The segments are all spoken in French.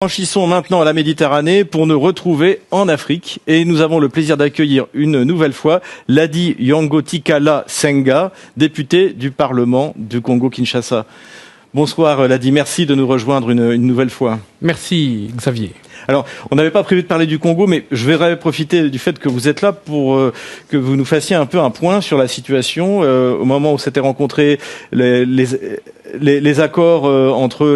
Franchissons maintenant la Méditerranée pour nous retrouver en Afrique et nous avons le plaisir d'accueillir une nouvelle fois Ladi Yangotikala Senga, député du Parlement du Congo-Kinshasa. Bonsoir Ladi, merci de nous rejoindre une nouvelle fois. Merci Xavier. Alors, on n'avait pas prévu de parler du Congo, mais je vais profiter du fait que vous êtes là pour que vous nous fassiez un peu un point sur la situation au moment où s'étaient rencontrés les accords entre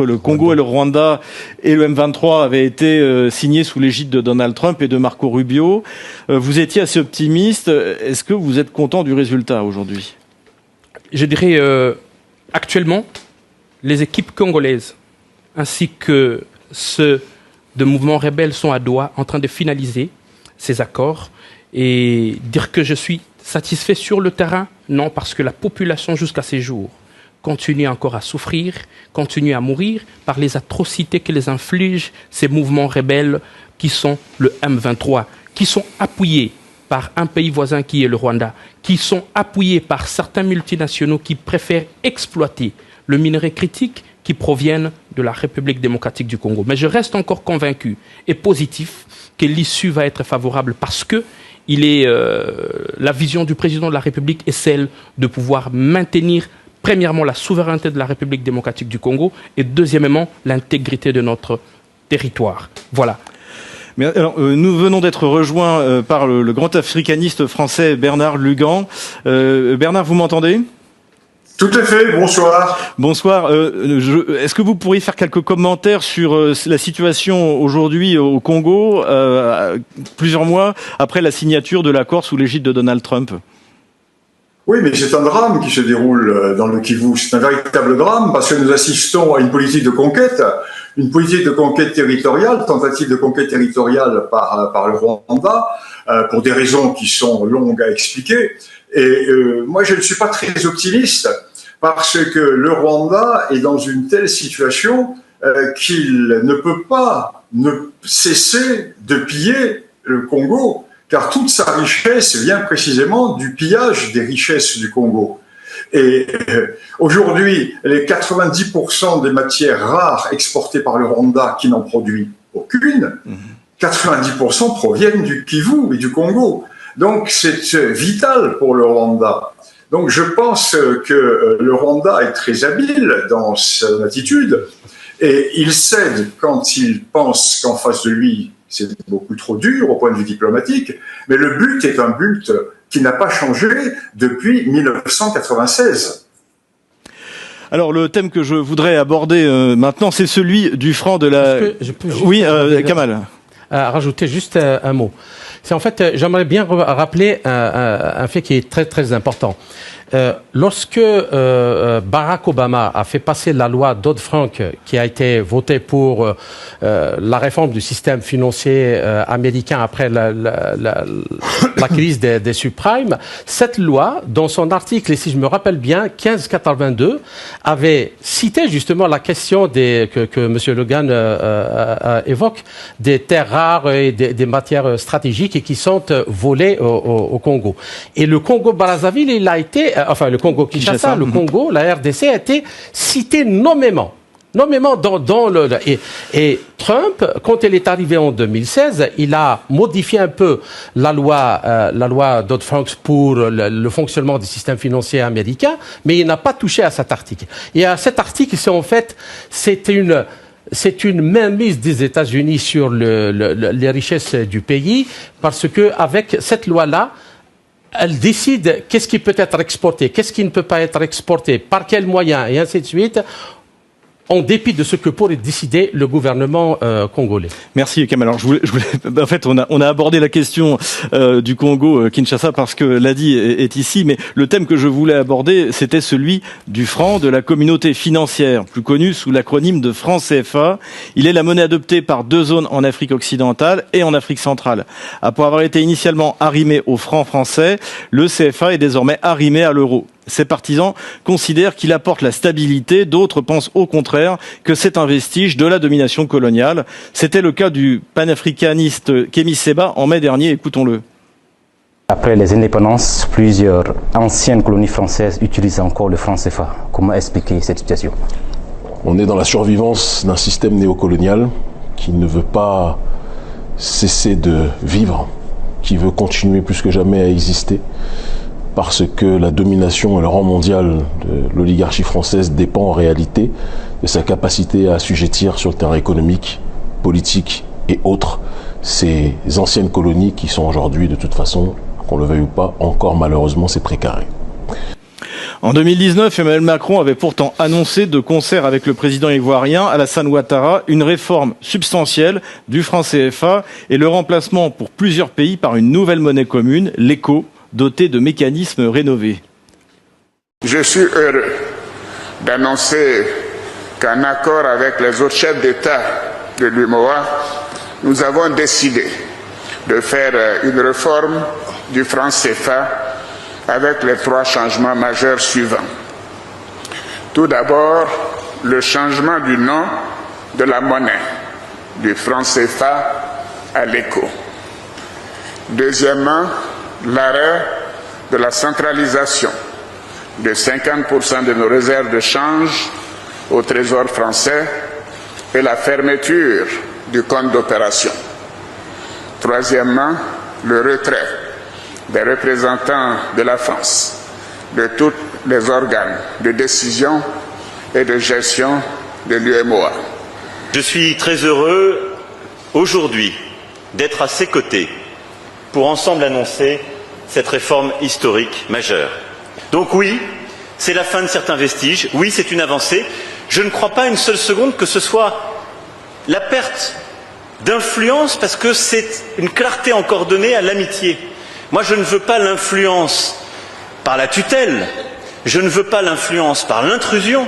le Congo et le Rwanda et le M23 avaient été signés sous l'égide de Donald Trump et de Marco Rubio. Vous étiez assez optimiste. Est-ce que vous êtes content du résultat aujourd'hui ? Je dirais actuellement, les équipes congolaises ainsi que ceux de mouvements rebelles sont à Doha en train de finaliser ces accords. Et dire que je suis satisfait sur le terrain, non, parce que la population jusqu'à ces jours continue encore à souffrir, continue à mourir par les atrocités que les infligent ces mouvements rebelles qui sont le M23, qui sont appuyés par un pays voisin qui est le Rwanda, qui sont appuyés par certains multinationaux qui préfèrent exploiter le minerai critique qui proviennent de la République démocratique du Congo. Mais je reste encore convaincu et positif que l'issue va être favorable parce que la vision du président de la République est celle de pouvoir maintenir premièrement la souveraineté de la République démocratique du Congo et deuxièmement l'intégrité de notre territoire. Voilà. Mais alors, nous venons d'être rejoints par le grand africaniste français Bernard Lugan. Bernard, vous m'entendez ? Tout à fait, bonsoir. Bonsoir. Est-ce que vous pourriez faire quelques commentaires sur la situation aujourd'hui au Congo, plusieurs mois après la signature de l'accord sous l'égide de Donald Trump ? Oui, mais c'est un drame qui se déroule dans le Kivu. C'est un véritable drame parce que nous assistons à une politique de conquête territoriale, tentative de conquête territoriale par le Rwanda, pour des raisons qui sont longues à expliquer. Et moi, je ne suis pas très optimiste parce que le Rwanda est dans une telle situation qu'il ne peut pas ne cesser de piller le Congo, car toute sa richesse vient précisément du pillage des richesses du Congo. Et aujourd'hui, les 90% des matières rares exportées par le Rwanda, qui n'en produit aucune, 90% proviennent du Kivu et du Congo. Donc c'est vital pour le Rwanda. Donc je pense que le Rwanda est très habile dans son attitude et il cède quand il pense qu'en face de lui c'est beaucoup trop dur au point de vue diplomatique, mais le but est un but qui n'a pas changé depuis 1996. Alors le thème que je voudrais aborder maintenant, c'est celui du franc de la... Oui, Kamal. Rajouter juste un mot. C'est en fait, j'aimerais bien rappeler un fait qui est très très important. Lorsque Barack Obama a fait passer la loi Dodd-Frank qui a été votée pour la réforme du système financier américain après la crise des subprimes, cette loi, dans son article, et si je me rappelle bien, 1582, avait cité justement la question que M. Lugan évoque, des terres rares et des matières stratégiques et qui sont volées au Congo. Et le Congo-Brazzaville, il a été... Enfin, le Congo-Kinshasa, le Congo, la RDC a été cité nommément dans le... Et Trump, quand il est arrivé en 2016, il a modifié un peu la loi Dodd-Frank pour le fonctionnement du système financier américain, mais il n'a pas touché à cet article. Et à cet article, c'est une mainmise des États-Unis sur les richesses du pays, parce que avec cette loi-là, elle décide qu'est-ce qui peut être exporté, qu'est-ce qui ne peut pas être exporté, par quels moyens, et ainsi de suite, en dépit de ce que pourrait décider le gouvernement congolais. Merci Kamal. Alors, en fait, on a abordé la question du Congo-Kinshasa parce que Ladi est ici, mais le thème que je voulais aborder, c'était celui du franc de la communauté financière, plus connu sous l'acronyme de franc CFA. Il est la monnaie adoptée par deux zones en Afrique occidentale et en Afrique centrale. Après avoir été initialement arrimé au franc français, le CFA est désormais arrimé à l'euro. Ses partisans considèrent qu'il apporte la stabilité, d'autres pensent au contraire que c'est un vestige de la domination coloniale. C'était le cas du panafricaniste Kémy Séba en mai dernier, écoutons-le. Après les indépendances, plusieurs anciennes colonies françaises utilisent encore le franc CFA. Comment expliquer cette situation ? On est dans la survivance d'un système néocolonial qui ne veut pas cesser de vivre, qui veut continuer plus que jamais à exister, parce que la domination et le rang mondial de l'oligarchie française dépend en réalité de sa capacité à assujettir sur le terrain économique, politique et autres ces anciennes colonies qui sont aujourd'hui, de toute façon, qu'on le veuille ou pas, encore malheureusement ces précarés. En 2019, Emmanuel Macron avait pourtant annoncé, de concert avec le président ivoirien Alassane Ouattara, une réforme substantielle du franc CFA et le remplacement pour plusieurs pays par une nouvelle monnaie commune, l'éco, dotée de mécanismes rénovés. Je suis heureux d'annoncer qu'en accord avec les autres chefs d'État de l'UMOA, nous avons décidé de faire une réforme du franc CFA avec les 3 changements majeurs suivants. Tout d'abord, le changement du nom de la monnaie, du franc CFA à l'éco. Deuxièmement, l'arrêt de la centralisation de 50% de nos réserves de change au Trésor français et la fermeture du compte d'opération. Troisièmement, le retrait des représentants de la France de tous les organes de décision et de gestion de l'UMOA. Je suis très heureux aujourd'hui d'être à ses côtés pour ensemble annoncer cette réforme historique majeure. Donc oui, c'est la fin de certains vestiges, oui, c'est une avancée. Je ne crois pas une seule seconde que ce soit la perte d'influence, parce que c'est une clarté encore donnée à l'amitié. Moi, je ne veux pas l'influence par la tutelle, je ne veux pas l'influence par l'intrusion.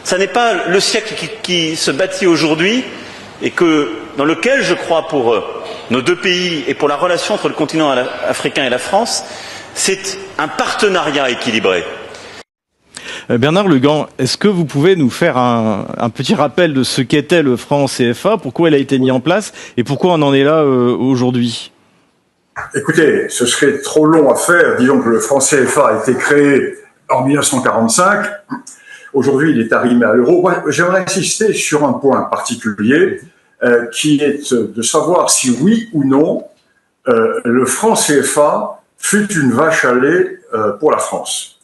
Ça n'est pas le siècle qui se bâtit aujourd'hui et dans lequel je crois pour nos 2 pays et pour la relation entre le continent africain et la France, c'est un partenariat équilibré. Bernard Legan, est-ce que vous pouvez nous faire un petit rappel de ce qu'était le franc CFA, pourquoi il a été mis en place et pourquoi on en est là aujourd'hui ? Écoutez, ce serait trop long à faire. Disons que le franc CFA a été créé en 1945. Aujourd'hui, il est arrimé à l'euro. Moi, j'aimerais insister sur un point particulier qui est de savoir si oui ou non le franc CFA fut une vache à lait pour la France.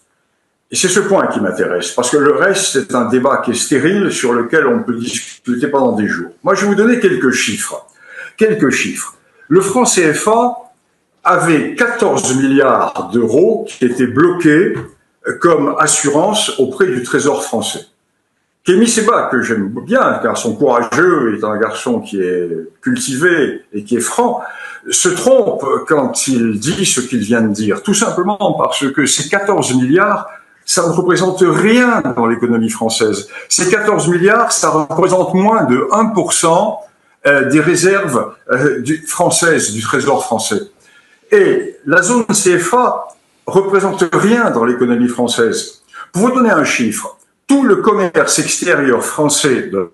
Et c'est ce point qui m'intéresse, parce que le reste, c'est un débat qui est stérile, sur lequel on peut discuter pendant des jours. Moi, je vais vous donner quelques chiffres. Le franc CFA avait 14 milliards d'euros qui étaient bloqués comme assurance auprès du Trésor français. Kémy Séba, que j'aime bien, un garçon courageux, est un garçon qui est cultivé et qui est franc, se trompe quand il dit ce qu'il vient de dire. Tout simplement parce que ces 14 milliards, ça ne représente rien dans l'économie française. Ces 14 milliards, ça représente moins de 1% des réserves françaises, du Trésor français. Et la zone CFA représente rien dans l'économie française. Pour vous donner un chiffre, tout le commerce extérieur français de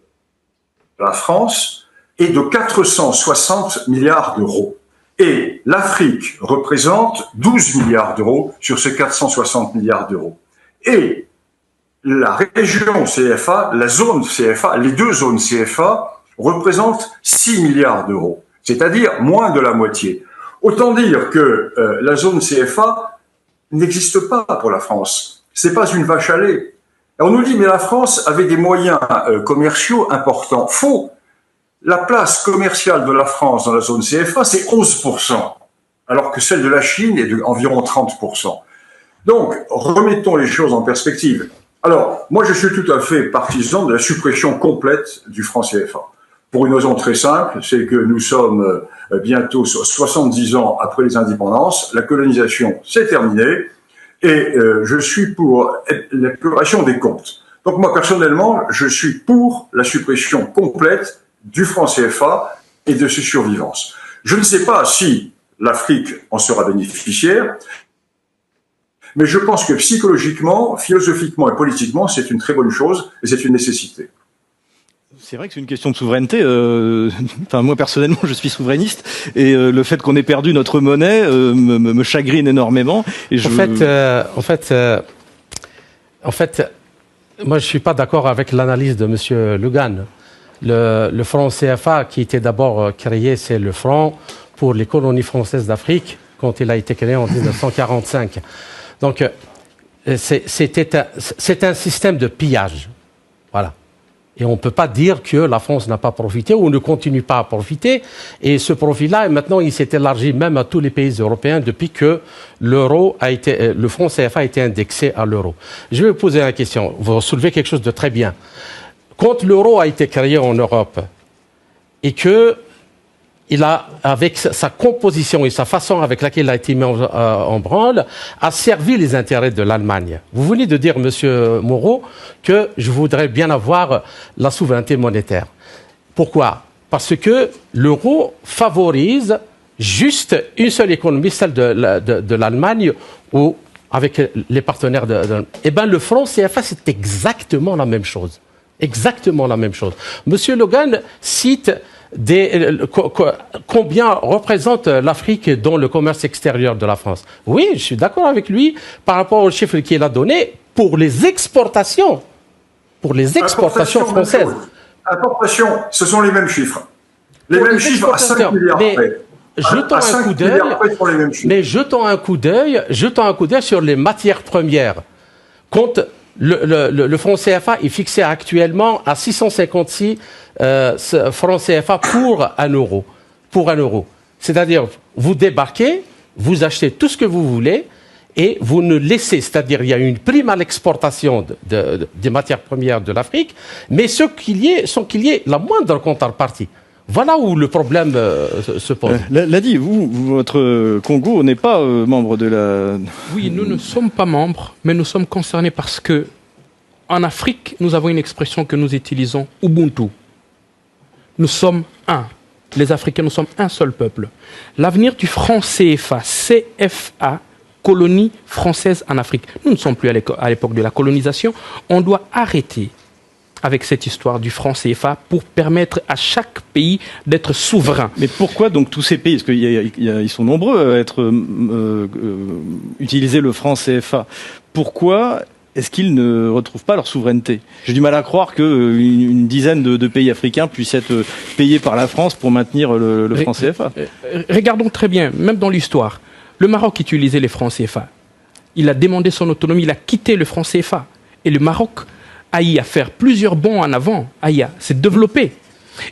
la France est de 460 milliards d'euros. Et l'Afrique représente 12 milliards d'euros sur ces 460 milliards d'euros. Et la région CFA, la zone CFA, les 2 zones CFA représentent 6 milliards d'euros, c'est-à-dire moins de la moitié. Autant dire que la zone CFA n'existe pas pour la France. C'est pas une vache à lait. Et on nous dit, mais la France avait des moyens commerciaux importants. Faux. La place commerciale de la France dans la zone CFA, c'est 11%, alors que celle de la Chine est d'environ 30%. Donc, remettons les choses en perspective. Alors, moi, je suis tout à fait partisan de la suppression complète du franc CFA. Pour une raison très simple, c'est que nous sommes bientôt 70 ans après les indépendances, la colonisation c'est terminé, et je suis pour l'épuration des comptes. Donc moi personnellement, je suis pour la suppression complète du franc CFA et de ses survivances. Je ne sais pas si l'Afrique en sera bénéficiaire, mais je pense que psychologiquement, philosophiquement et politiquement, c'est une très bonne chose et c'est une nécessité. C'est vrai que c'est une question de souveraineté. Enfin, moi personnellement, je suis souverainiste et le fait qu'on ait perdu notre monnaie me chagrine énormément. Et moi, je ne suis pas d'accord avec l'analyse de M. Lugan. Le franc CFA qui était d'abord créé, c'est le franc pour les colonies françaises d'Afrique, quand il a été créé en 1945. Donc, c'est un système de pillage. Voilà. Et on ne peut pas dire que la France n'a pas profité ou ne continue pas à profiter. Et ce profit-là, maintenant, il s'est élargi même à tous les pays européens depuis que le franc CFA a été indexé à l'euro. Je vais vous poser une question. Vous soulevez quelque chose de très bien. Quand l'euro a été créé en Europe et que il a, avec sa composition et sa façon avec laquelle il a été mis en branle, a servi les intérêts de l'Allemagne. Vous venez de dire, Monsieur Moreau, que je voudrais bien avoir la souveraineté monétaire. Pourquoi? Parce que l'euro favorise juste une seule économie, celle de l'Allemagne, ou avec les partenaires Eh bien, le franc CFA, c'est exactement la même chose. Exactement la même chose. Monsieur Logan cite combien représente l'Afrique dans le commerce extérieur de la France. Oui, je suis d'accord avec lui par rapport aux chiffres qu'il a donnés pour les exportations. Pour les exportations françaises. Importations, ce sont les mêmes chiffres. Les mêmes chiffres à 5 milliards près. Jetons un coup d'œil sur les matières premières. Quand le franc CFA est fixé actuellement à 656 francs CFA pour un euro. C'est-à-dire, vous débarquez, vous achetez tout ce que vous voulez et vous ne laissez, c'est-à-dire il y a une prime à l'exportation des matières premières de l'Afrique, mais sans qu'il y ait la moindre contrepartie. Voilà où le problème se pose. L'a dit, votre Congo n'est pas membre de la... Oui, nous ne sommes pas membres, mais nous sommes concernés parce que en Afrique, nous avons une expression que nous utilisons, Ubuntu. Nous sommes un. Les Africains, nous sommes un seul peuple. L'avenir du franc CFA, CFA, colonie française en Afrique. Nous ne sommes plus à l'époque de la colonisation. On doit arrêter avec cette histoire du franc CFA pour permettre à chaque pays d'être souverain. Mais pourquoi donc tous ces pays, parce qu'ils sont nombreux à être utiliser le franc CFA, pourquoi est-ce qu'ils ne retrouvent pas leur souveraineté? J'ai du mal à croire qu'une dizaine de pays africains puissent être payés par la France pour maintenir le franc CFA. Regardons très bien, même dans l'histoire, le Maroc utilisait les francs CFA. Il a demandé son autonomie, il a quitté le franc CFA. Et le Maroc a eu à faire plusieurs bonds en avant, s'est développé.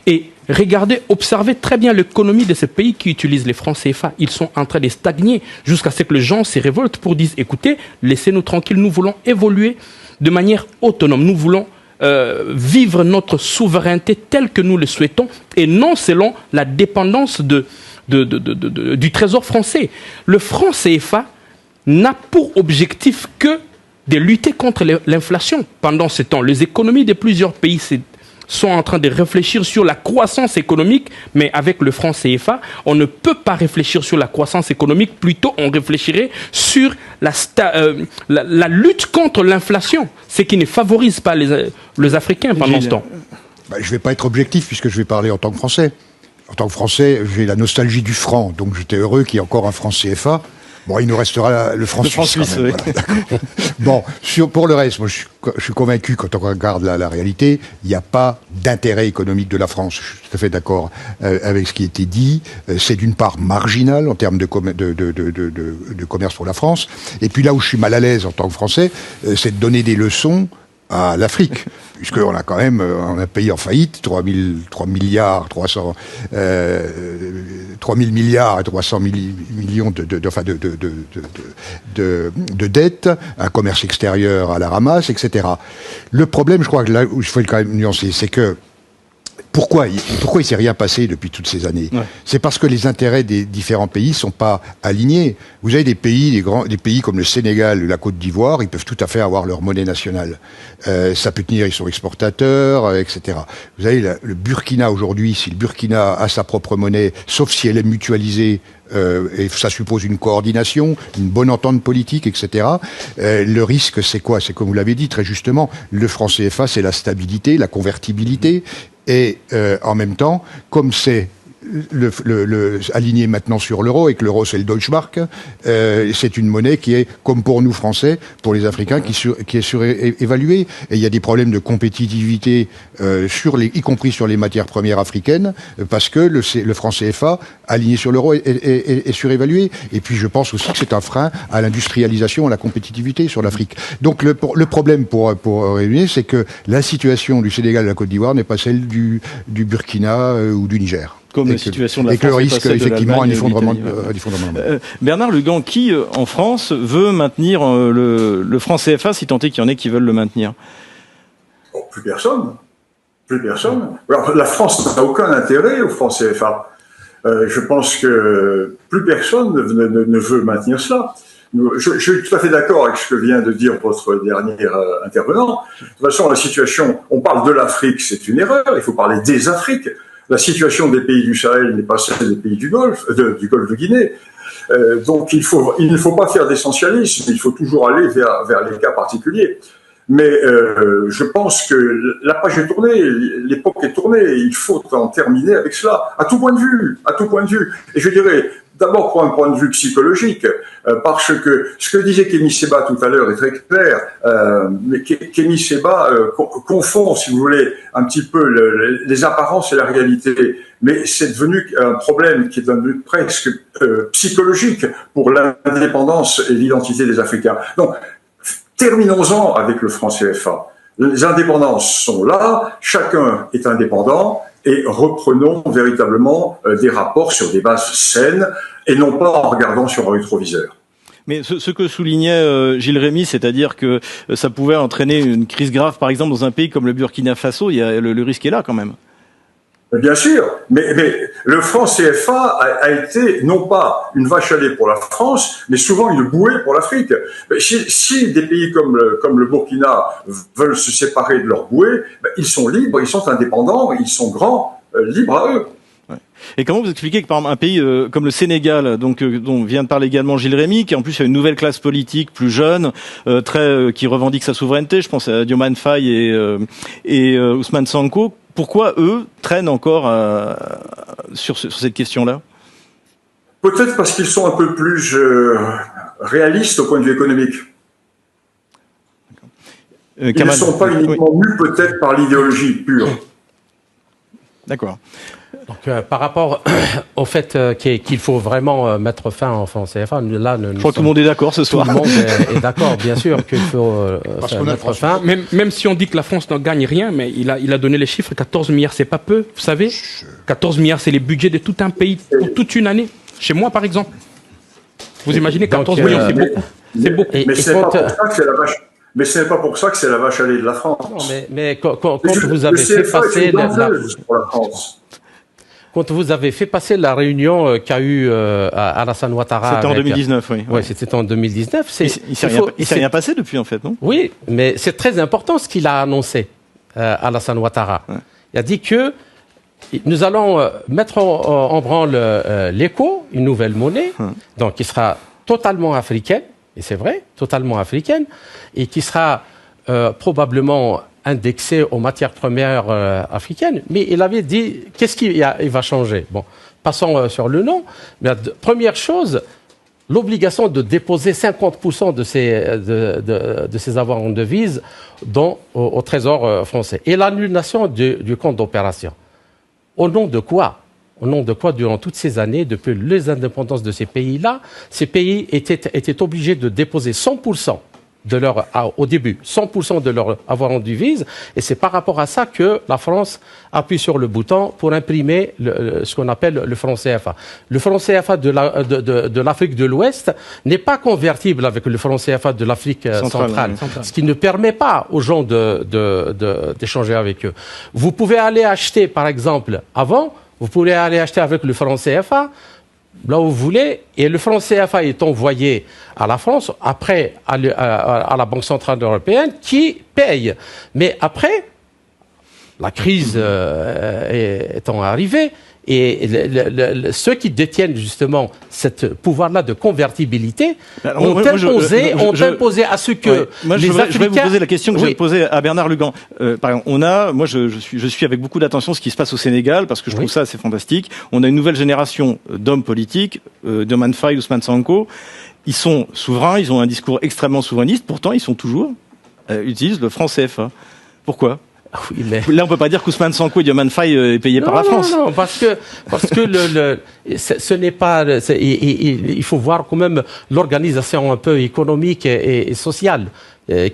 Et regardez, observez très bien l'économie de ces pays qui utilisent les francs CFA. Ils sont en train de stagner jusqu'à ce que les gens se révoltent pour dire, écoutez, laissez-nous tranquilles, nous voulons évoluer de manière autonome. Nous voulons vivre notre souveraineté telle que nous le souhaitons et non selon la dépendance du trésor français. Le franc CFA n'a pour objectif que de lutter contre l'inflation. Pendant ce temps, les économies de plusieurs pays sont en train de réfléchir sur la croissance économique, mais avec le franc CFA, on ne peut pas réfléchir sur la croissance économique, plutôt on réfléchirait sur la lutte contre l'inflation, ce qui ne favorise pas les Africains pendant ce temps. Je ne vais pas être objectif puisque je vais parler en tant que Français. En tant que Français, j'ai la nostalgie du franc, donc j'étais heureux qu'il y ait encore un franc CFA. Bon, il nous restera le franc suisse. Oui. Voilà. Bon, pour le reste, moi, je suis convaincu, quand on regarde la réalité, il n'y a pas d'intérêt économique de la France. Je suis tout à fait d'accord avec ce qui a été dit. C'est d'une part marginal en termes de commerce pour la France. Et puis là où je suis mal à l'aise en tant que Français, c'est de donner des leçons à l'Afrique, puisqu'on a quand même un pays en faillite, 3 000 milliards et 300 millions de dettes, un commerce extérieur à la ramasse, etc. Le problème, je crois que là où il faut quand même nuancer, c'est que pourquoi il s'est rien passé depuis toutes ces années? C'est parce que les intérêts des différents pays sont pas alignés. Vous avez des pays comme le Sénégal, la Côte d'Ivoire, ils peuvent tout à fait avoir leur monnaie nationale. Ça peut tenir, ils sont exportateurs, etc. Vous avez le Burkina aujourd'hui, si le Burkina a sa propre monnaie, sauf si elle est mutualisée, et ça suppose une coordination, une bonne entente politique, etc. Le risque, c'est quoi? C'est comme vous l'avez dit très justement, le franc CFA, c'est la stabilité, la convertibilité, et en même temps, comme c'est aligné maintenant sur l'euro et que l'euro c'est le Deutschmark, c'est une monnaie qui est, comme pour nous Français, pour les Africains, qui est surévaluée. Et il y a des problèmes de compétitivité, y compris sur les matières premières africaines, parce que le franc CFA, aligné sur l'euro, est surévalué. Et puis je pense aussi que c'est un frein à l'industrialisation, à la compétitivité sur l'Afrique. Donc le problème pour réunir, c'est que la situation du Sénégal et de la Côte d'Ivoire n'est pas celle du Burkina ou du Niger. Comme la situation de la France. Et que le risque, effectivement, un effondrement. Bernard Lugan, qui, en France, veut maintenir le franc CFA, si tant est qu'il y en ait qui veulent le maintenir? Oh, plus personne. Plus personne. Alors, la France n'a aucun intérêt au franc CFA. Je pense que plus personne ne veut maintenir cela. Je suis tout à fait d'accord avec ce que vient de dire votre dernier intervenant. De toute façon, la situation, on parle de l'Afrique, c'est une erreur, il faut parler des Afriques. La situation des pays du Sahel n'est pas celle des pays du Golfe de Guinée. Donc il ne faut pas faire d'essentialisme, il faut toujours aller vers les cas particuliers. Mais je pense que la page est tournée, l'époque est tournée, et il faut en terminer avec cela, à tout point de vue, Et je dirais, d'abord pour un point de vue psychologique, parce que ce que disait Kémy Séba tout à l'heure est très clair, mais Kémy Séba confond, si vous voulez, un petit peu les apparences et la réalité. Mais c'est devenu un problème qui est devenu presque psychologique pour l'indépendance et l'identité des Africains. Donc, terminons-en avec le franc CFA. Les indépendances sont là, chacun est indépendant, et reprenons véritablement des rapports sur des bases saines, et non pas en regardant sur un rétroviseur. Mais ce que soulignait Gilles Rémy, c'est-à-dire que ça pouvait entraîner une crise grave, par exemple, dans un pays comme le Burkina Faso, le risque est là quand même. Bien sûr, mais le franc CFA a été non pas une vache à lait pour la France, mais souvent une bouée pour l'Afrique. Si des pays comme le Burkina veulent se séparer de leur bouée, ils sont libres, ils sont indépendants, ils sont grands, libres à eux. Ouais. Et comment vous expliquez que par exemple un pays comme le Sénégal, donc dont vient de parler également Gilles Rémy, qui en plus a une nouvelle classe politique plus jeune, qui revendique sa souveraineté, je pense à Diomaye Faye et Ousmane Sonko, pourquoi eux traînent encore sur cette question-là? Peut-être parce qu'ils sont un peu plus réalistes au point de vue économique. Ils ne sont pas uniquement mus peut-être par l'idéologie pure. D'accord. Donc, par rapport au fait qu'il faut vraiment mettre fin au franc CFA, là, je crois que tout le monde est d'accord ce soir. Tout le monde est d'accord, bien sûr, qu'il faut mettre fin. Même si on dit que la France n'en gagne rien, mais il a donné les chiffres, 14 milliards, c'est pas peu, vous savez. 14 milliards, c'est les budgets de tout un pays pour toute une année. Chez moi, par exemple. Vous imaginez, 14 millions, c'est beaucoup. C'est beaucoup. Mais ce n'est pas pour ça que c'est la vache. Mais ce n'est pas pour ça que c'est la vache à lait de la France. Non, mais quand vous avez fait passer quand vous avez fait passer la réunion qu'a eu Alassane Ouattara... C'était en 2019, oui. Oui, c'était en 2019. Il ne s'est rien passé depuis, en fait, non? Oui, mais c'est très important ce qu'il a annoncé, Alassane Ouattara. Ouais. Il a dit que nous allons mettre en branle l'éco, une nouvelle monnaie, donc qui sera totalement africaine, et c'est vrai, totalement africaine, et qui sera probablement indexé aux matières premières africaines. Mais il avait dit, qu'est-ce qu'il va changer? Bon, passons sur le nom. Mais première chose, l'obligation de déposer 50% de ses avoirs en devises au Trésor français. Et l'annulation du compte d'opération. Au nom de quoi? Au nom de quoi, durant toutes ces années, depuis les indépendances de ces pays-là, ces pays étaient obligés de déposer 100% au début, 100% de leur avoir en devise, et c'est par rapport à ça que la France appuie sur le bouton pour imprimer ce qu'on appelle le franc CFA. Le franc CFA de l'Afrique de l'Ouest n'est pas convertible avec le franc CFA de l'Afrique centrale, ce qui ne permet pas aux gens d'échanger avec eux. Vous pouvez aller acheter, par exemple, vous pouvez aller acheter avec le franc CFA, là où vous voulez, et le franc CFA est envoyé à la France, après à la Banque Centrale Européenne, qui paye. Mais après, la crise étant arrivée, Et ceux qui détiennent justement ce pouvoir-là de convertibilité ont imposé à ce que les Africains... Je vais vous poser la question que j'ai posée à Bernard Lugan. Par exemple, moi je suis avec beaucoup d'attention ce qui se passe au Sénégal parce que je trouve ça assez fantastique. On a une nouvelle génération d'hommes politiques, Diomaye Faye, Ousmane Sonko. Ils sont souverains, ils ont un discours extrêmement souverainiste. Pourtant, ils sont toujours utilisent le franc CFA. Pourquoi ? Oui, mais... Là, on peut pas dire qu'Ousmane Sonko et Diomaye Faye est payé par la France. Non, parce que ce n'est pas. Il faut voir quand même l'organisation un peu économique et sociale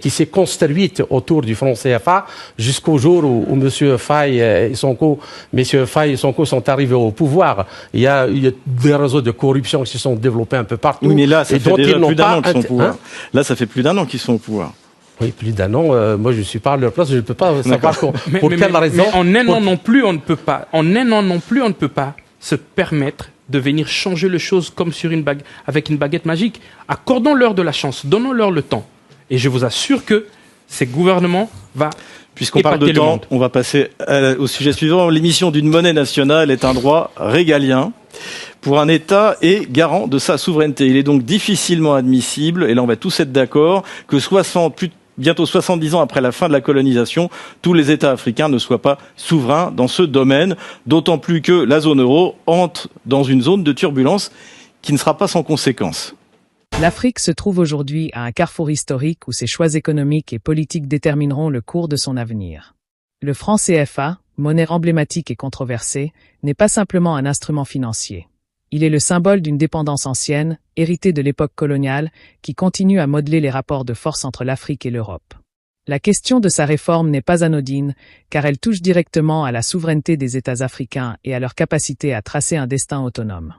qui s'est construite autour du franc CFA jusqu'au jour où Monsieur Faye et Sonko sont arrivés au pouvoir. Il y a des réseaux de corruption qui se sont développés un peu partout. Oui, mais là, ça fait déjà plus d'un an qu'ils sont au pouvoir. Là, ça fait plus d'un an qu'ils sont au pouvoir. Oui, plus d'un an. Moi, je suis pas à leur place. Je ne peux pas savoir pour quelle raison. Mais en un an non plus, on ne peut pas. En un an non plus, on ne peut pas se permettre de venir changer les choses comme sur avec une baguette magique. Accordons-leur de la chance, donnons-leur le temps. Et je vous assure que ces gouvernements vont. Puisqu'on parle de temps, on va passer au sujet suivant. L'émission d'une monnaie nationale est un droit régalien pour un État et garant de sa souveraineté. Il est donc difficilement admissible, et là on va tous être d'accord, que bientôt 70 ans après la fin de la colonisation, tous les États africains ne soient pas souverains dans ce domaine, d'autant plus que la zone euro entre dans une zone de turbulence qui ne sera pas sans conséquences. L'Afrique se trouve aujourd'hui à un carrefour historique où ses choix économiques et politiques détermineront le cours de son avenir. Le franc CFA, monnaie emblématique et controversée, n'est pas simplement un instrument financier. Il est le symbole d'une dépendance ancienne, héritée de l'époque coloniale, qui continue à modeler les rapports de force entre l'Afrique et l'Europe. La question de sa réforme n'est pas anodine, car elle touche directement à la souveraineté des États africains et à leur capacité à tracer un destin autonome.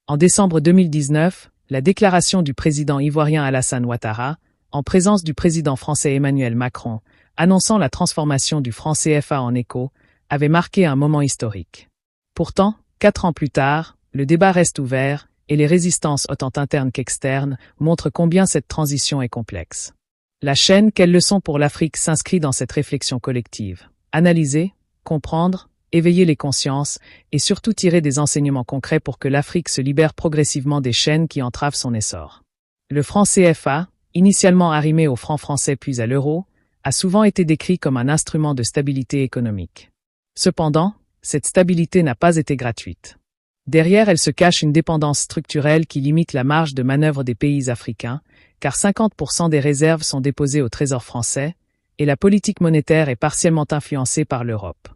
En décembre 2019, la déclaration du président ivoirien Alassane Ouattara, en présence du président français Emmanuel Macron, annonçant la transformation du franc CFA en éco, avait marqué un moment historique. Pourtant, 4 ans plus tard, le débat reste ouvert, et les résistances autant internes qu'externes montrent combien cette transition est complexe. La chaîne Quelles leçons pour l'Afrique s'inscrit dans cette réflexion collective. Analyser, comprendre, éveiller les consciences, et surtout tirer des enseignements concrets pour que l'Afrique se libère progressivement des chaînes qui entravent son essor. Le franc CFA, initialement arrimé au franc français puis à l'euro, a souvent été décrit comme un instrument de stabilité économique. Cependant, cette stabilité n'a pas été gratuite. Derrière elle se cache une dépendance structurelle qui limite la marge de manœuvre des pays africains, car 50% des réserves sont déposées au Trésor français, et la politique monétaire est partiellement influencée par l'Europe.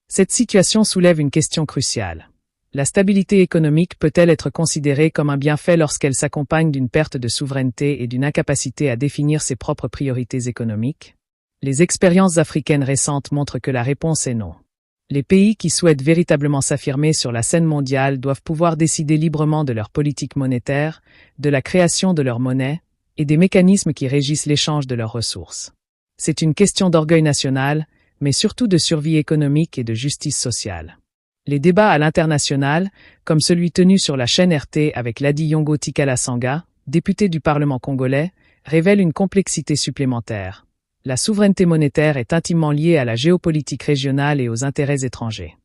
Cette situation soulève une question cruciale. La stabilité économique peut-elle être considérée comme un bienfait lorsqu'elle s'accompagne d'une perte de souveraineté et d'une incapacité à définir ses propres priorités économiques? Les expériences africaines récentes montrent que la réponse est non. Les pays qui souhaitent véritablement s'affirmer sur la scène mondiale doivent pouvoir décider librement de leur politique monétaire, de la création de leur monnaie, et des mécanismes qui régissent l'échange de leurs ressources. C'est une question d'orgueil national, mais surtout de survie économique et de justice sociale. Les débats à l'international, comme celui tenu sur la chaîne RT avec Ladi Yongo Tikala Sanga, député du Parlement congolais, révèlent une complexité supplémentaire. La souveraineté monétaire est intimement liée à la géopolitique régionale et aux intérêts étrangers.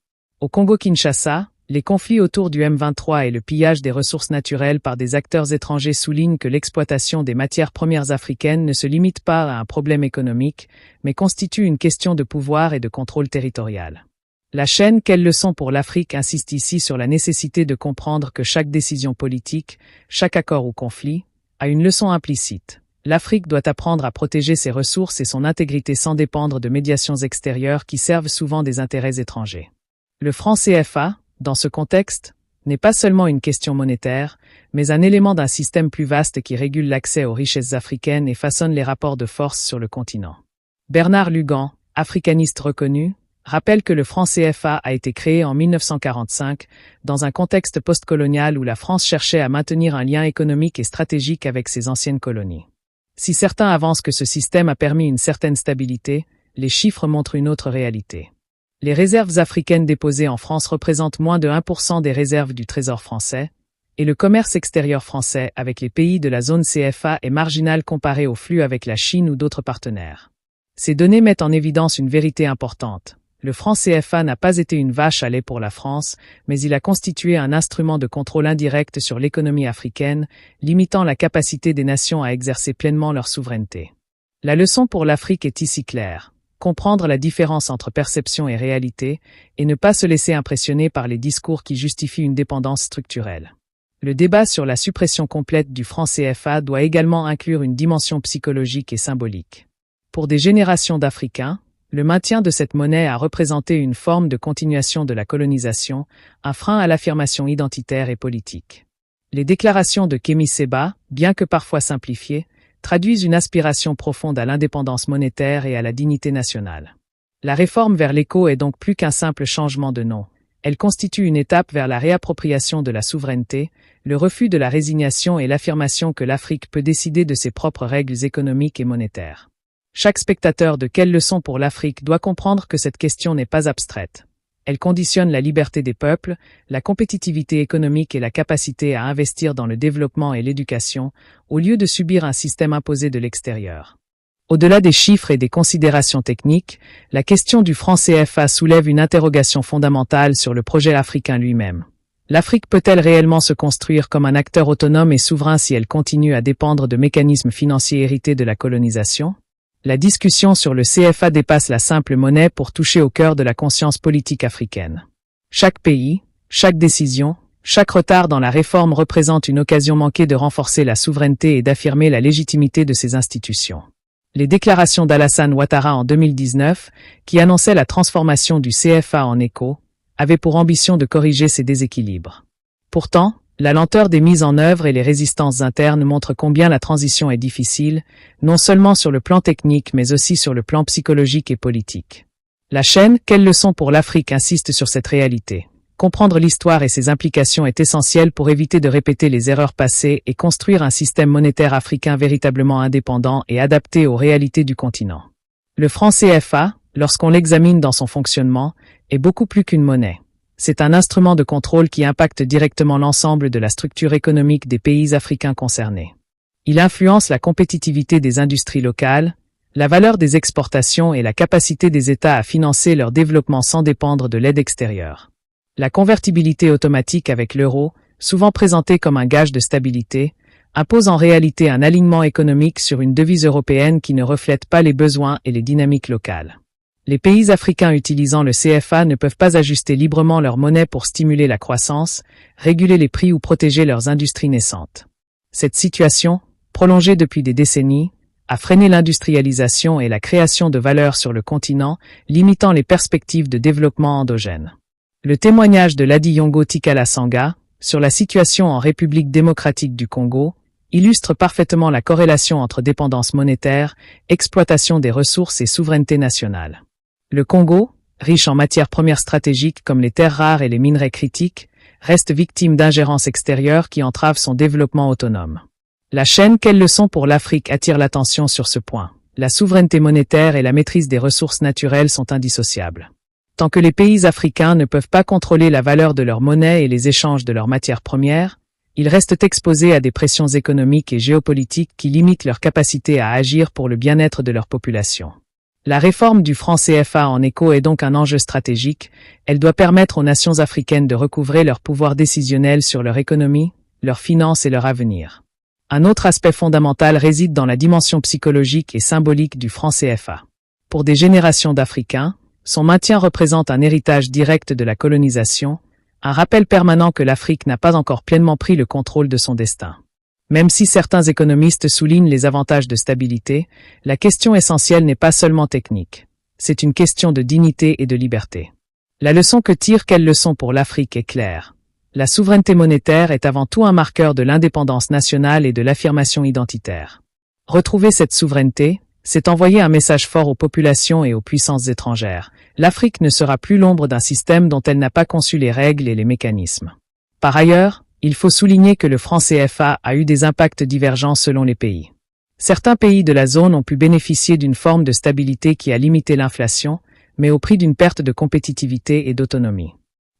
Au Congo-Kinshasa, les conflits autour du M23 et le pillage des ressources naturelles par des acteurs étrangers soulignent que l'exploitation des matières premières africaines ne se limite pas à un problème économique, mais constitue une question de pouvoir et de contrôle territorial. La chaîne Quelles leçons pour l'Afrique insiste ici sur la nécessité de comprendre que chaque décision politique, chaque accord ou conflit, a une leçon implicite. L'Afrique doit apprendre à protéger ses ressources et son intégrité sans dépendre de médiations extérieures qui servent souvent des intérêts étrangers. Le franc CFA, dans ce contexte, n'est pas seulement une question monétaire, mais un élément d'un système plus vaste qui régule l'accès aux richesses africaines et façonne les rapports de force sur le continent. Bernard Lugan, africaniste reconnu, rappelle que le franc CFA a été créé en 1945, dans un contexte postcolonial où la France cherchait à maintenir un lien économique et stratégique avec ses anciennes colonies. Si certains avancent que ce système a permis une certaine stabilité, les chiffres montrent une autre réalité. Les réserves africaines déposées en France représentent moins de 1% des réserves du Trésor français, et le commerce extérieur français avec les pays de la zone CFA est marginal comparé aux flux avec la Chine ou d'autres partenaires. Ces données mettent en évidence une vérité importante. Le franc CFA n'a pas été une vache à lait pour la France, mais il a constitué un instrument de contrôle indirect sur l'économie africaine, limitant la capacité des nations à exercer pleinement leur souveraineté. La leçon pour l'Afrique est ici claire. Comprendre la différence entre perception et réalité, et ne pas se laisser impressionner par les discours qui justifient une dépendance structurelle. Le débat sur la suppression complète du franc CFA doit également inclure une dimension psychologique et symbolique. Pour des générations d'Africains, le maintien de cette monnaie a représenté une forme de continuation de la colonisation, un frein à l'affirmation identitaire et politique. Les déclarations de Kémy Séba, bien que parfois simplifiées, traduisent une aspiration profonde à l'indépendance monétaire et à la dignité nationale. La réforme vers l'éco est donc plus qu'un simple changement de nom. Elle constitue une étape vers la réappropriation de la souveraineté, le refus de la résignation et l'affirmation que l'Afrique peut décider de ses propres règles économiques et monétaires. Chaque spectateur de Quelle leçon pour l'Afrique doit comprendre que cette question n'est pas abstraite. Elle conditionne la liberté des peuples, la compétitivité économique et la capacité à investir dans le développement et l'éducation, au lieu de subir un système imposé de l'extérieur. Au-delà des chiffres et des considérations techniques, la question du franc CFA soulève une interrogation fondamentale sur le projet africain lui-même. L'Afrique peut-elle réellement se construire comme un acteur autonome et souverain si elle continue à dépendre de mécanismes financiers hérités de la colonisation ? La discussion sur le CFA dépasse la simple monnaie pour toucher au cœur de la conscience politique africaine. Chaque pays, chaque décision, chaque retard dans la réforme représente une occasion manquée de renforcer la souveraineté et d'affirmer la légitimité de ces institutions. Les déclarations d'Alassane Ouattara en 2019, qui annonçaient la transformation du CFA en éco, avaient pour ambition de corriger ces déséquilibres. Pourtant, la lenteur des mises en œuvre et les résistances internes montrent combien la transition est difficile, non seulement sur le plan technique mais aussi sur le plan psychologique et politique. La chaîne Quelle leçon pour l'Afrique insiste sur cette réalité. Comprendre l'histoire et ses implications est essentiel pour éviter de répéter les erreurs passées et construire un système monétaire africain véritablement indépendant et adapté aux réalités du continent. Le franc CFA, lorsqu'on l'examine dans son fonctionnement, est beaucoup plus qu'une monnaie. C'est un instrument de contrôle qui impacte directement l'ensemble de la structure économique des pays africains concernés. Il influence la compétitivité des industries locales, la valeur des exportations et la capacité des États à financer leur développement sans dépendre de l'aide extérieure. La convertibilité automatique avec l'euro, souvent présentée comme un gage de stabilité, impose en réalité un alignement économique sur une devise européenne qui ne reflète pas les besoins et les dynamiques locales. Les pays africains utilisant le CFA ne peuvent pas ajuster librement leur monnaie pour stimuler la croissance, réguler les prix ou protéger leurs industries naissantes. Cette situation, prolongée depuis des décennies, a freiné l'industrialisation et la création de valeur sur le continent, limitant les perspectives de développement endogène. Le témoignage de Ladi Yongo Tikala Sanga, sur la situation en République démocratique du Congo, illustre parfaitement la corrélation entre dépendance monétaire, exploitation des ressources et souveraineté nationale. Le Congo, riche en matières premières stratégiques comme les terres rares et les minerais critiques, reste victime d'ingérences extérieures qui entravent son développement autonome. La chaîne Quelle leçon pour l'Afrique attire l'attention sur ce point. La souveraineté monétaire et la maîtrise des ressources naturelles sont indissociables. Tant que les pays africains ne peuvent pas contrôler la valeur de leur monnaie et les échanges de leurs matières premières, ils restent exposés à des pressions économiques et géopolitiques qui limitent leur capacité à agir pour le bien-être de leur population. La réforme du franc CFA en éco est donc un enjeu stratégique. Elle doit permettre aux nations africaines de recouvrer leur pouvoir décisionnel sur leur économie, leurs finances et leur avenir. Un autre aspect fondamental réside dans la dimension psychologique et symbolique du franc CFA. Pour des générations d'Africains, son maintien représente un héritage direct de la colonisation, un rappel permanent que l'Afrique n'a pas encore pleinement pris le contrôle de son destin. Même si certains économistes soulignent les avantages de stabilité, la question essentielle n'est pas seulement technique. C'est une question de dignité et de liberté. La leçon que tire Quelle leçon pour l'Afrique est claire. La souveraineté monétaire est avant tout un marqueur de l'indépendance nationale et de l'affirmation identitaire. Retrouver cette souveraineté, c'est envoyer un message fort aux populations et aux puissances étrangères. L'Afrique ne sera plus l'ombre d'un système dont elle n'a pas conçu les règles et les mécanismes. Par ailleurs, il faut souligner que le franc CFA a eu des impacts divergents selon les pays. Certains pays de la zone ont pu bénéficier d'une forme de stabilité qui a limité l'inflation, mais au prix d'une perte de compétitivité et d'autonomie.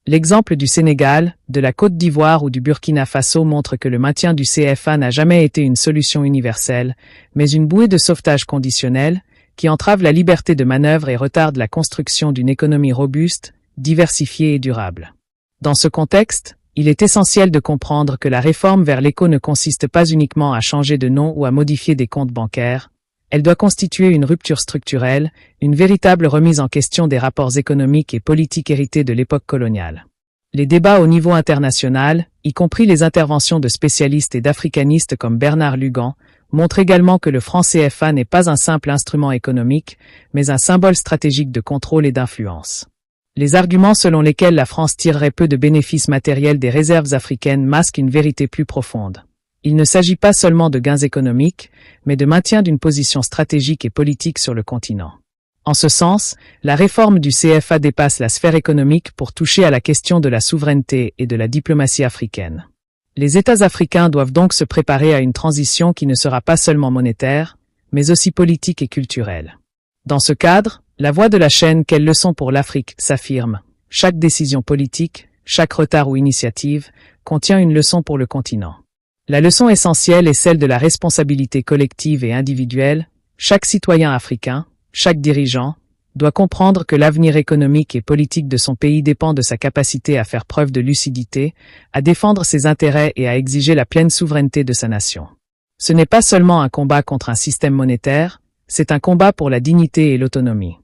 L'exemple du Sénégal, de la Côte d'Ivoire ou du Burkina Faso montre que le maintien du CFA n'a jamais été une solution universelle, mais une bouée de sauvetage conditionnelle, qui entravent la liberté de manœuvre et retardent la construction d'une économie robuste, diversifiée et durable. Dans ce contexte, il est essentiel de comprendre que la réforme vers l'éco ne consiste pas uniquement à changer de nom ou à modifier des comptes bancaires, elle doit constituer une rupture structurelle, une véritable remise en question des rapports économiques et politiques hérités de l'époque coloniale. Les débats au niveau international, y compris les interventions de spécialistes et d'africanistes comme Bernard Lugan, montrent également que le franc CFA n'est pas un simple instrument économique, mais un symbole stratégique de contrôle et d'influence. Les arguments selon lesquels la France tirerait peu de bénéfices matériels des réserves africaines masquent une vérité plus profonde. Il ne s'agit pas seulement de gains économiques, mais de maintien d'une position stratégique et politique sur le continent. En ce sens, la réforme du CFA dépasse la sphère économique pour toucher à la question de la souveraineté et de la diplomatie africaine. Les États africains doivent donc se préparer à une transition qui ne sera pas seulement monétaire, mais aussi politique et culturelle. Dans ce cadre, la voix de la chaîne Quelles leçons pour l'Afrique s'affirme. Chaque décision politique, chaque retard ou initiative, contient une leçon pour le continent. La leçon essentielle est celle de la responsabilité collective et individuelle. Chaque citoyen africain, chaque dirigeant, doit comprendre que l'avenir économique et politique de son pays dépend de sa capacité à faire preuve de lucidité, à défendre ses intérêts et à exiger la pleine souveraineté de sa nation. Ce n'est pas seulement un combat contre un système monétaire, c'est un combat pour la dignité et l'autonomie.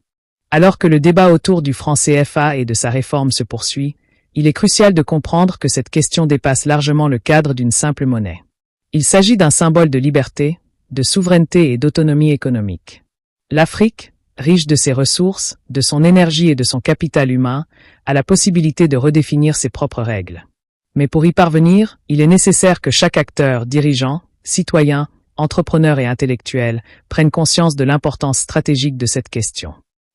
Alors que le débat autour du franc CFA et de sa réforme se poursuit, il est crucial de comprendre que cette question dépasse largement le cadre d'une simple monnaie. Il s'agit d'un symbole de liberté, de souveraineté et d'autonomie économique. L'Afrique, riche de ses ressources, de son énergie et de son capital humain, a la possibilité de redéfinir ses propres règles. Mais pour y parvenir, il est nécessaire que chaque acteur, dirigeant, citoyen, entrepreneur et intellectuel prenne conscience de l'importance stratégique de cette question.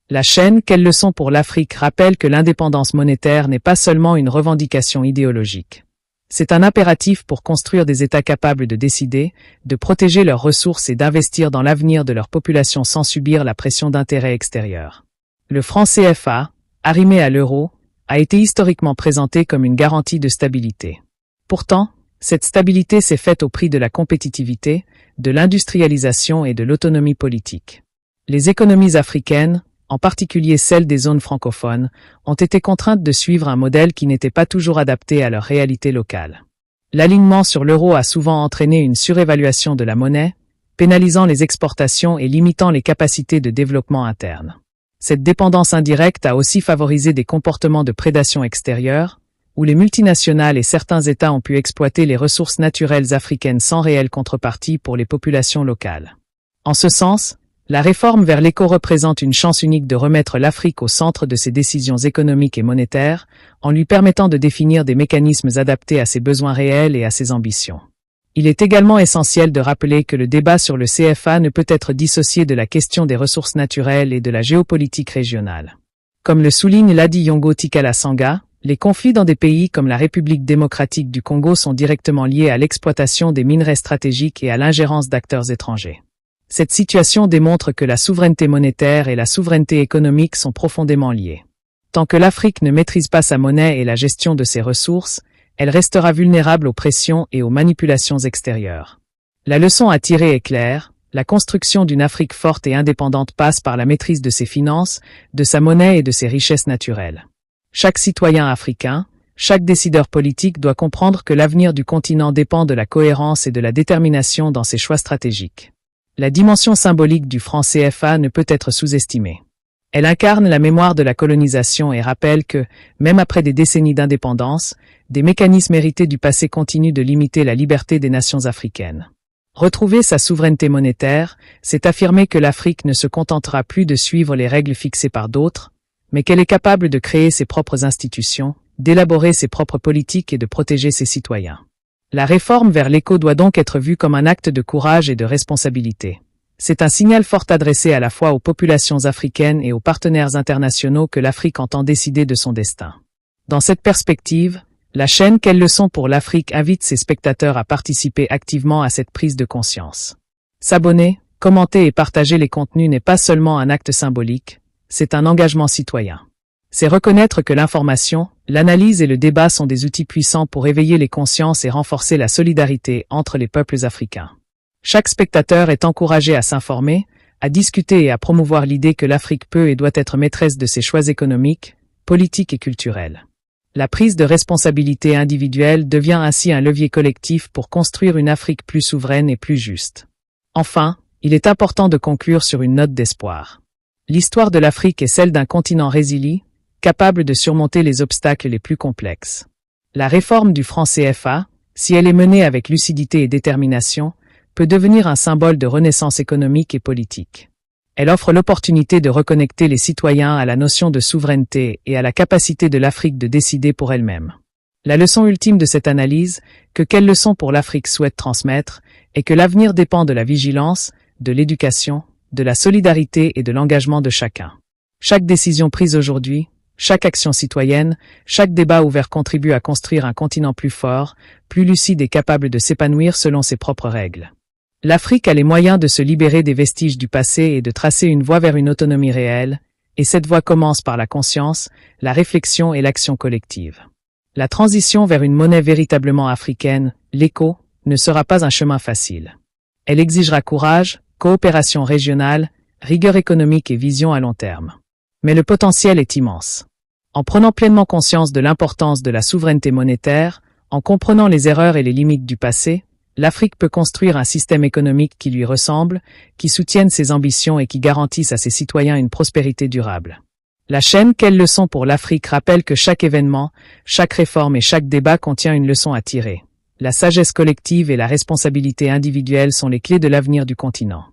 La chaîne Quelles leçons pour l'Afrique rappelle que l'indépendance monétaire n'est pas seulement une revendication idéologique. C'est un impératif pour construire des États capables de décider, de protéger leurs ressources et d'investir dans l'avenir de leur population sans subir la pression d'intérêts extérieurs. Le franc CFA, arrimé à l'euro, a été historiquement présenté comme une garantie de stabilité. Pourtant, cette stabilité s'est faite au prix de la compétitivité, de l'industrialisation et de l'autonomie politique. Les économies africaines, en particulier celles des zones francophones, ont été contraintes de suivre un modèle qui n'était pas toujours adapté à leur réalité locale. L'alignement sur l'euro a souvent entraîné une surévaluation de la monnaie, pénalisant les exportations et limitant les capacités de développement interne. Cette dépendance indirecte a aussi favorisé des comportements de prédation extérieure, où les multinationales et certains États ont pu exploiter les ressources naturelles africaines sans réelle contrepartie pour les populations locales. En ce sens, la réforme vers l'éco représente une chance unique de remettre l'Afrique au centre de ses décisions économiques et monétaires, en lui permettant de définir des mécanismes adaptés à ses besoins réels et à ses ambitions. Il est également essentiel de rappeler que le débat sur le CFA ne peut être dissocié de la question des ressources naturelles et de la géopolitique régionale. Comme le souligne Ladi Yongo Tikala Sanga, les conflits dans des pays comme la République démocratique du Congo sont directement liés à l'exploitation des minerais stratégiques et à l'ingérence d'acteurs étrangers. Cette situation démontre que la souveraineté monétaire et la souveraineté économique sont profondément liées. Tant que l'Afrique ne maîtrise pas sa monnaie et la gestion de ses ressources, elle restera vulnérable aux pressions et aux manipulations extérieures. La leçon à tirer est claire, la construction d'une Afrique forte et indépendante passe par la maîtrise de ses finances, de sa monnaie et de ses richesses naturelles. Chaque citoyen africain, chaque décideur politique doit comprendre que l'avenir du continent dépend de la cohérence et de la détermination dans ses choix stratégiques. La dimension symbolique du franc CFA ne peut être sous-estimée. Elle incarne la mémoire de la colonisation et rappelle que, même après des décennies d'indépendance, des mécanismes hérités du passé continuent de limiter la liberté des nations africaines. Retrouver sa souveraineté monétaire, c'est affirmer que l'Afrique ne se contentera plus de suivre les règles fixées par d'autres, mais qu'elle est capable de créer ses propres institutions, d'élaborer ses propres politiques et de protéger ses citoyens. La réforme vers l'éco doit donc être vue comme un acte de courage et de responsabilité. C'est un signal fort adressé à la fois aux populations africaines et aux partenaires internationaux que l'Afrique entend décider de son destin. Dans cette perspective, la chaîne Quelles leçons pour l'Afrique invite ses spectateurs à participer activement à cette prise de conscience. S'abonner, commenter et partager les contenus n'est pas seulement un acte symbolique, c'est un engagement citoyen. C'est reconnaître que l'information, l'analyse et le débat sont des outils puissants pour éveiller les consciences et renforcer la solidarité entre les peuples africains. Chaque spectateur est encouragé à s'informer, à discuter et à promouvoir l'idée que l'Afrique peut et doit être maîtresse de ses choix économiques, politiques et culturels. La prise de responsabilité individuelle devient ainsi un levier collectif pour construire une Afrique plus souveraine et plus juste. Enfin, il est important de conclure sur une note d'espoir. L'histoire de l'Afrique est celle d'un continent résilient, capable de surmonter les obstacles les plus complexes. La réforme du franc CFA, si elle est menée avec lucidité et détermination, peut devenir un symbole de renaissance économique et politique. Elle offre l'opportunité de reconnecter les citoyens à la notion de souveraineté et à la capacité de l'Afrique de décider pour elle-même. La leçon ultime de cette analyse, que quelle leçon pour l'Afrique souhaite transmettre, est que l'avenir dépend de la vigilance, de l'éducation, de la solidarité et de l'engagement de chacun. Chaque décision prise aujourd'hui, chaque action citoyenne, chaque débat ouvert contribue à construire un continent plus fort, plus lucide et capable de s'épanouir selon ses propres règles. L'Afrique a les moyens de se libérer des vestiges du passé et de tracer une voie vers une autonomie réelle, et cette voie commence par la conscience, la réflexion et l'action collective. La transition vers une monnaie véritablement africaine, l'éco, ne sera pas un chemin facile. Elle exigera courage, coopération régionale, rigueur économique et vision à long terme. Mais le potentiel est immense. En prenant pleinement conscience de l'importance de la souveraineté monétaire, en comprenant les erreurs et les limites du passé, l'Afrique peut construire un système économique qui lui ressemble, qui soutienne ses ambitions et qui garantisse à ses citoyens une prospérité durable. La chaîne Quelle leçon pour l'Afrique rappelle que chaque événement, chaque réforme et chaque débat contient une leçon à tirer. La sagesse collective et la responsabilité individuelle sont les clés de l'avenir du continent.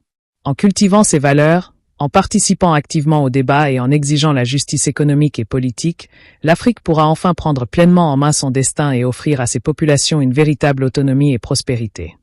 En cultivant ces valeurs, en participant activement au débat et en exigeant la justice économique et politique, l'Afrique pourra enfin prendre pleinement en main son destin et offrir à ses populations une véritable autonomie et prospérité.